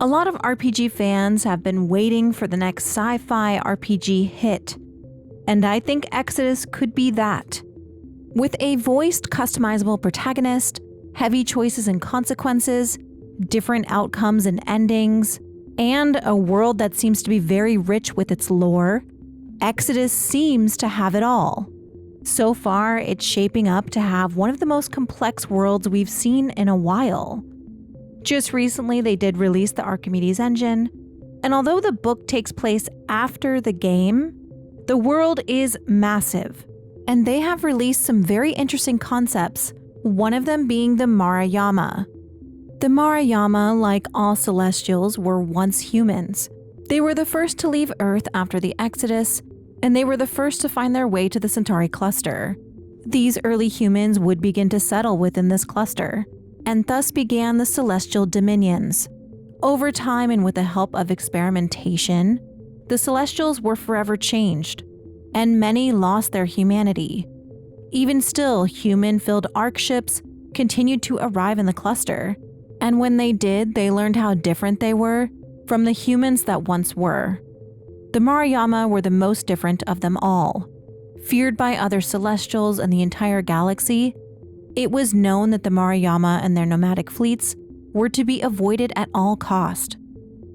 A lot of RPG fans have been waiting for the next sci-fi RPG hit, and I think Exodus could be that. With a voiced, customizable protagonist, heavy choices and consequences, different outcomes and endings, and a world that seems to be very rich with its lore, Exodus seems to have it all. So far, it's shaping up to have one of the most complex worlds we've seen in a while. Just recently, they did release the Archimedes engine, and although the book takes place after the game, the world is massive, and they have released some very interesting concepts, one of them being the Marayama. The Marayama, like all Celestials, were once humans. They were the first to leave Earth after the Exodus, and they were the first to find their way to the Centauri cluster. These early humans would begin to settle within this cluster, and thus began the Celestial Dominions. Over time and with the help of experimentation, the Celestials were forever changed, and many lost their humanity. Even still, human-filled arc ships continued to arrive in the cluster, and when they did, they learned how different they were from the humans that once were. The Marayama were the most different of them all. Feared by other Celestials and the entire galaxy, it was known that the Marayama and their nomadic fleets were to be avoided at all cost.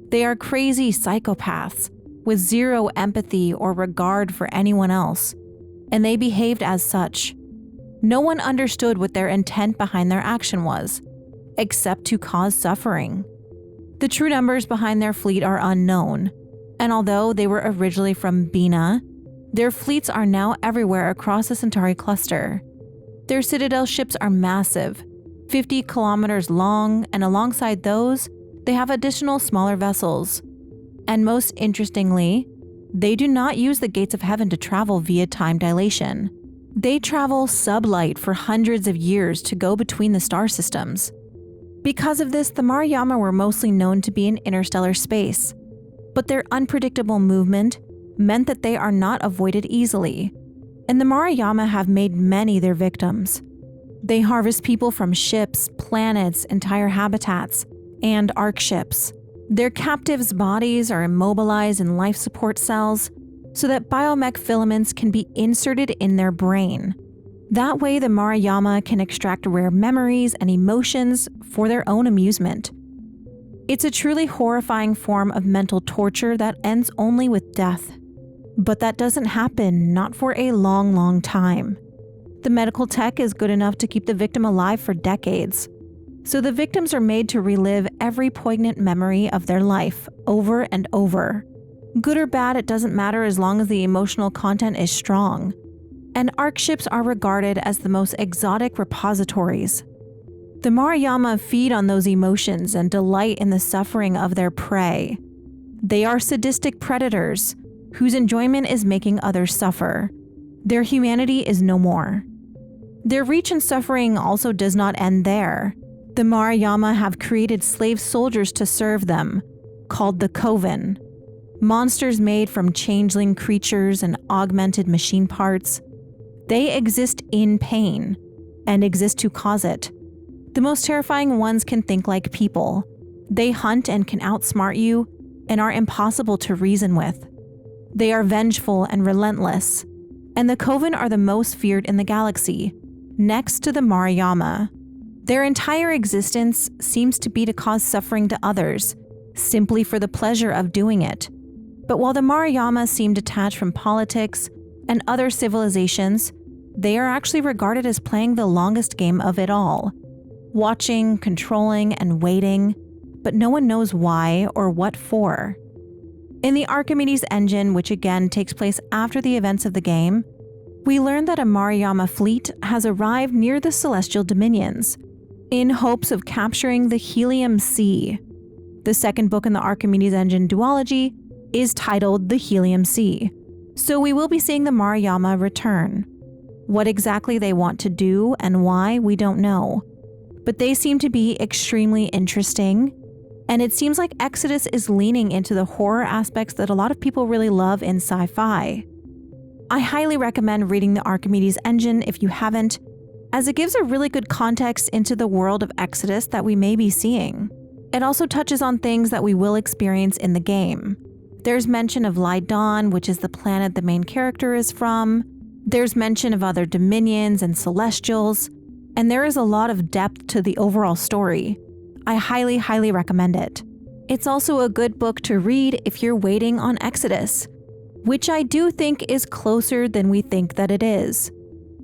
They are crazy psychopaths with zero empathy or regard for anyone else, and they behaved as such. No one understood what their intent behind their action was, except to cause suffering. The true numbers behind their fleet are unknown, and although they were originally from Bina, their fleets are now everywhere across the Centauri cluster. Their Citadel ships are massive, 50 kilometers long, and alongside those, they have additional smaller vessels. And most interestingly, they do not use the gates of heaven to travel via time dilation. They travel sublight for hundreds of years to go between the star systems. Because of this, the Marayama were mostly known to be in interstellar space, but their unpredictable movement meant that they are not avoided easily, and the Marayama have made many their victims. They harvest people from ships, planets, entire habitats, and arc ships. Their captives' bodies are immobilized in life support cells so that biomech filaments can be inserted in their brain. That way, the Marayama can extract rare memories and emotions for their own amusement. It's a truly horrifying form of mental torture that ends only with death. But that doesn't happen, not for a long, long time. The medical tech is good enough to keep the victim alive for decades. So the victims are made to relive every poignant memory of their life over and over. Good or bad, it doesn't matter as long as the emotional content is strong. And arc ships are regarded as the most exotic repositories. The Marayama feed on those emotions and delight in the suffering of their prey. They are sadistic predators whose enjoyment is making others suffer. Their humanity is no more. Their reach and suffering also does not end there. The Marayama have created slave soldiers to serve them, called the Coven. Monsters made from changeling creatures and augmented machine parts. They exist in pain, and exist to cause it. The most terrifying ones can think like people. They hunt and can outsmart you, and are impossible to reason with. They are vengeful and relentless, and the Coven are the most feared in the galaxy, next to the Marayama. Their entire existence seems to be to cause suffering to others, simply for the pleasure of doing it. But while the Marayama seem detached from politics and other civilizations, they are actually regarded as playing the longest game of it all, watching, controlling, and waiting, but no one knows why or what for. In the Archimedes engine, which again takes place after the events of the game, we learn that a Marayama fleet has arrived near the Celestial Dominions, in hopes of capturing the Helium Sea. The second book in the Archimedes engine duology is titled The Helium Sea, so we will be seeing the Marayama return. What exactly they want to do and why, we don't know, but they seem to be extremely interesting, and it seems like Exodus is leaning into the horror aspects that a lot of people really love in sci-fi. I highly recommend reading the Archimedes engine if you haven't, as it gives a really good context into the world of Exodus that we may be seeing. It also touches on things that we will experience in the game. There's mention of Lydon, which is the planet the main character is from. There's mention of other dominions and celestials, and there is a lot of depth to the overall story. I highly, highly recommend it. It's also a good book to read if you're waiting on Exodus, which I do think is closer than we think that it is.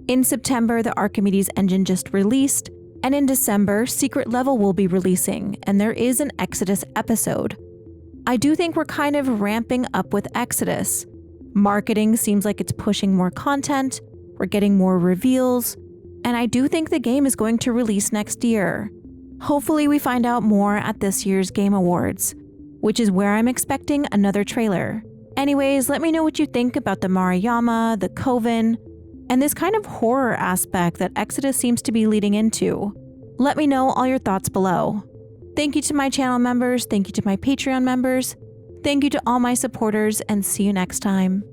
In September, the Archimedes engine just released, and in December, Secret Level will be releasing, and there is an Exodus episode. I do think we're kind of ramping up with Exodus. Marketing seems like it's pushing more content, we're getting more reveals, and I do think the game is going to release next year. Hopefully we find out more at this year's Game Awards, which is where I'm expecting another trailer. Anyways, let me know what you think about the Maruyama, the Coven, and this kind of horror aspect that Exodus seems to be leading into. Let me know all your thoughts below. Thank you to my channel members, thank you to my Patreon members, thank you to all my supporters, and see you next time.